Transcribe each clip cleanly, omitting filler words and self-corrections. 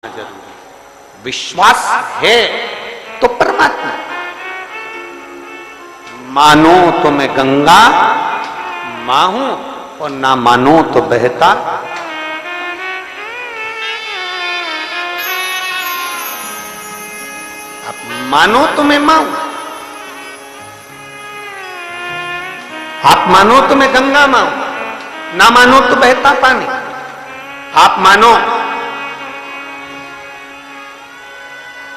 जरूरी। विश्वास है तो परमात्मा, मानो तो मैं गंगा मां हूं और ना मानो तो बहता। आप मानो तो मैं मां हूं, आप मानो तो मैं गंगा मां हूं, ना मानो तो बहता पानी। आप मानो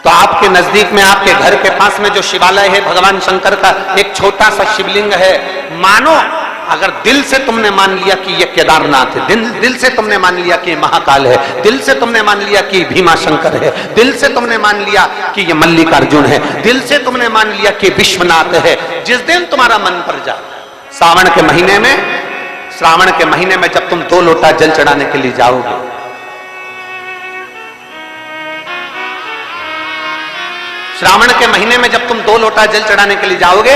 तो आपके नजदीक में, आपके घर के पास में जो शिवालय है भगवान शंकर का, एक छोटा सा शिवलिंग है। मानो अगर दिल से तुमने मान लिया कि ये केदारनाथ है, दिल से तुमने मान लिया कि महाकाल है, दिल से तुमने मान लिया कि भीमा शंकर है, दिल से तुमने मान लिया कि ये मल्लिकार्जुन है, दिल से तुमने मान लिया कि विश्वनाथ है। जिस दिन तुम्हारा मन पर जाए, श्रावण के महीने में जब तुम 2 लोटा जल चढ़ाने के लिए जाओगे, श्रावण के महीने में जब तुम 2 लोटा जल चढ़ाने के लिए जाओगे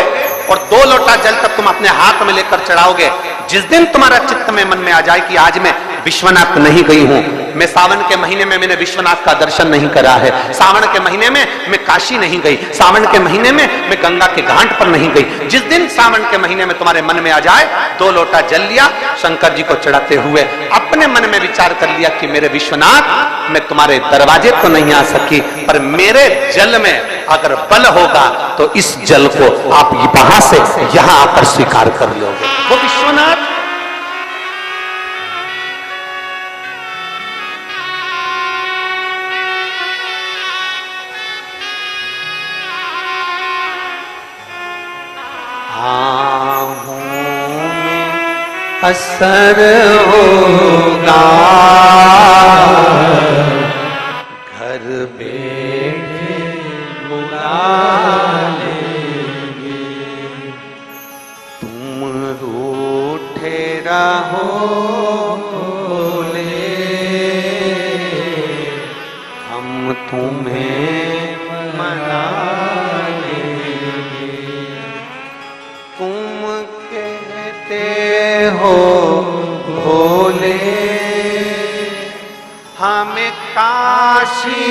और 2 लोटा जल तक तुम अपने हाथ में लेकर चढ़ाओगे, जिस दिन तुम्हारा चित्त में मन में आ जाए कि आज मैं विश्वनाथ नहीं गई हूं, मैं सावन के महीने में मैंने विश्वनाथ का दर्शन नहीं करा है, सावन के महीने में मैं काशी नहीं गई, सावन के महीने में मैं गंगा के घाट पर नहीं गई, जिस दिन सावन के महीने में तुम्हारे मन में आ जाए, 2 लोटा जल लिया, शंकर जी को चढ़ाते हुए अपने मन में विचार कर लिया कि मेरे विश्वनाथ, मैं तुम्हारे दरवाजे तो नहीं आ सकी, पर मेरे जल में अगर बल होगा तो इस जल को आप वहां से यहां आकर स्वीकार कर लोगे। वो विश्वनाथ असर होगा, घर बैठे बुला लेंगे, तुम रूठे रहो बोले, हम तुम्हें मना लेंगे, तुम कहते हो भोले हमें काशी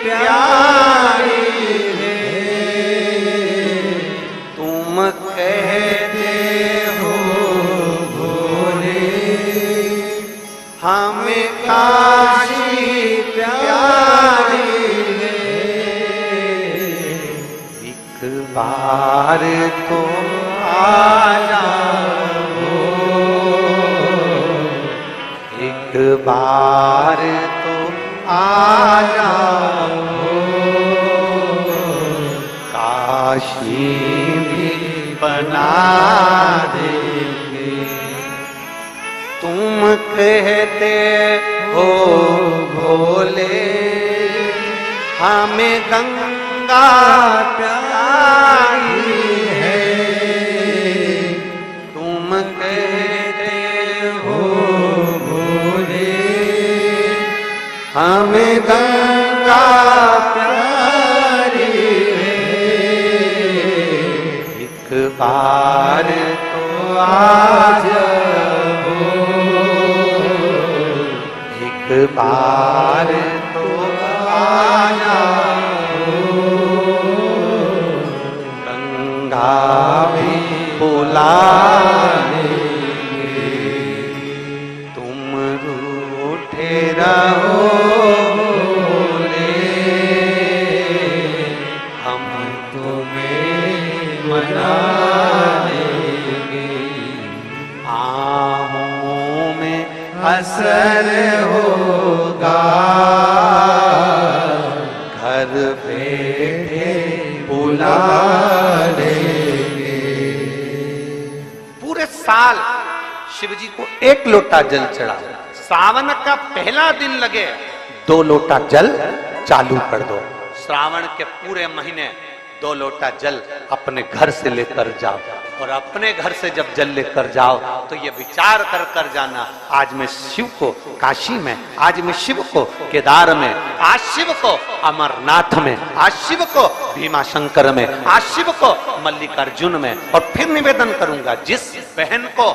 प्यारी है, तुम कहते हो भोले हमें काशी प्यारी है, एक बार तो आ जाओ, एक बार तो आ जाओ, काशी भी बना देंगे, तुम कहते हो भोले हमें गंगा प्यारी है, तुम कहते हो भोले हमें गंगा प्यारी है, एक बार तो आ जाओ, एक बार तो आ जाओ, गंगा भी बुला लेंगे, तुम रूठे रहो बोले, हम तुम्हें मना लेंगे, आहों में असर होगा, घर बैठे बुला लेंगे। पूरे साल शिव जी को 1 लोटा जल चढ़ा, सावन का पहला दिन लगे 2 लोटा जल चालू कर दो, श्रावण के पूरे महीने 2 लोटा जल अपने घर से लेकर जाओ, और अपने घर से जब जल लेकर जाओ तो ये विचार कर कर जाना, आज मैं शिव को काशी में, आज मैं शिव को केदार में, आज शिव को अमरनाथ में, आज शिव को भीमा शंकर में, आज शिव को मल्लिकार्जुन में। और फिर निवेदन करूंगा, जिस बहन को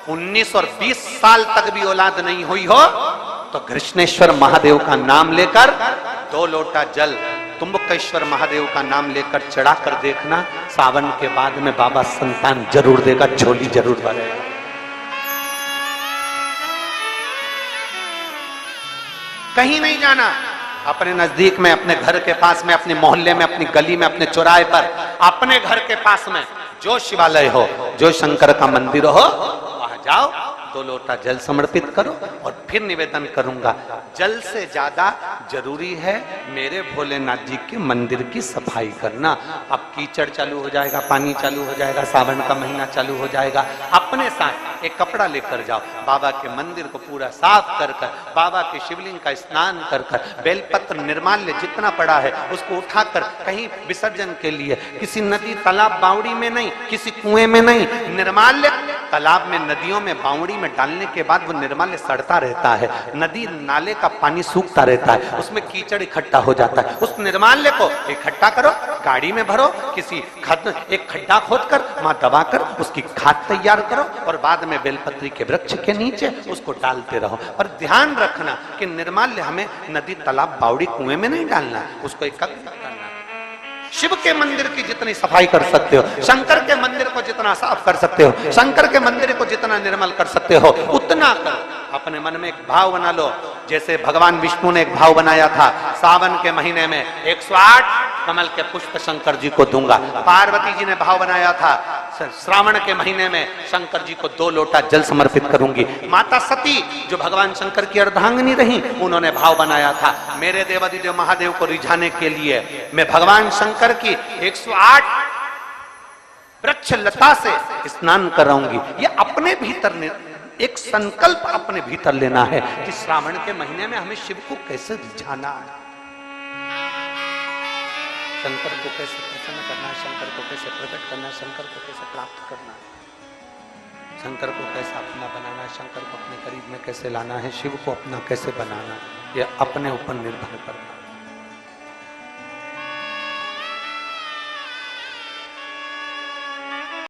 19 और 20 साल तक भी औलाद नहीं हुई हो, तो कृष्णेश्वर महादेव का नाम लेकर 2 लोटा जल तुम्बकेश्वर महादेव का नाम लेकर चढ़ा कर देखना, सावन के बाद में बाबा संतान जरूर देगा, झोली जरूर भरेगा। कहीं नहीं जाना, अपने नजदीक में, अपने घर के पास में, अपने मोहल्ले में, अपनी गली में, अपने चौराहे पर, अपने घर के पास में जो शिवालय हो, जो शंकर का मंदिर हो, वहां जाओ, 2 लोटा जल समर्पित करो और फिर निवेदन करूंगा, जल से ज्यादा जरूरी है मेरे भोलेनाथ जी के मंदिर की सफाई करना। अब कीचड़ चालू हो जाएगा, पानी चालू हो जाएगा, सावन का महीना चालू हो जाएगा, अपने साथ एक कपड़ा लेकर जाओ, बाबा के मंदिर को पूरा साफ कर कर, बाबा के शिवलिंग का स्नान कर कर, बेलपत्र निर्माल्य जितना पड़ा है उसको उठाकर कहीं विसर्जन के लिए, किसी नदी तालाब बावड़ी में नहीं, किसी कुएं में नहीं, निर्माल्य तालाब में, नदियों में, बावड़ी में डालने के बाद वो निर्माल्य सड़ता रहता है, नदी नाले का पानी सूखता रहता है, उसमें कीचड़ इकट्ठा हो जाता है। उस निर्माल्य को इकट्ठा करो, गाड़ी में भरो, किसी एक खड्डा खोदकर वहां दबाकर उसकी खाद तैयार करो और बाद में बेलपत्री के वृक्ष के नीचे उसको डालते रहो। और ध्यान रखना कि निर्माल्य हमें नदी तालाब बावड़ी कुएं में नहीं डालना, उसको एकत्र करना। शिव के मंदिर की जितनी सफाई कर सकते हो, शंकर के मंदिर को जितना साफ कर सकते हो, शंकर के मंदिर को जितना निर्मल कर सकते हो, उतना करो। अपने मन में एक भाव बना लो, जैसे भगवान विष्णु ने एक भाव बनाया था, सावन के महीने में 108 कमल के पुष्प शंकर जी को दूंगा। पार्वती जी ने भाव बनाया था, श्रावण के महीने में शंकर जी को 2 लोटा जल समर्पित करूंगी। माता सती जो भगवान शंकर की अर्धांगिनी रही, उन्होंने भाव बनाया था, मेरे देवादिदेव महादेव को रिझाने के लिए मैं भगवान शंकर की 108 वृक्ष लता से स्नान कराऊंगी। ये अपने भीतर एक संकल्प अपने भीतर लेना है कि श्रावण के महीने में हमें शिव को कैसे रिझाना है, शंकर को कैसे प्रसन्न करना है, शंकर को कैसे प्रकट करना है, शंकर को कैसे प्राप्त करना है, शंकर को कैसे अपना बनाना है, शंकर को अपने करीब में कैसे लाना है, शिव को अपना कैसे बनाना है, यह अपने ऊपर निर्भर करना है।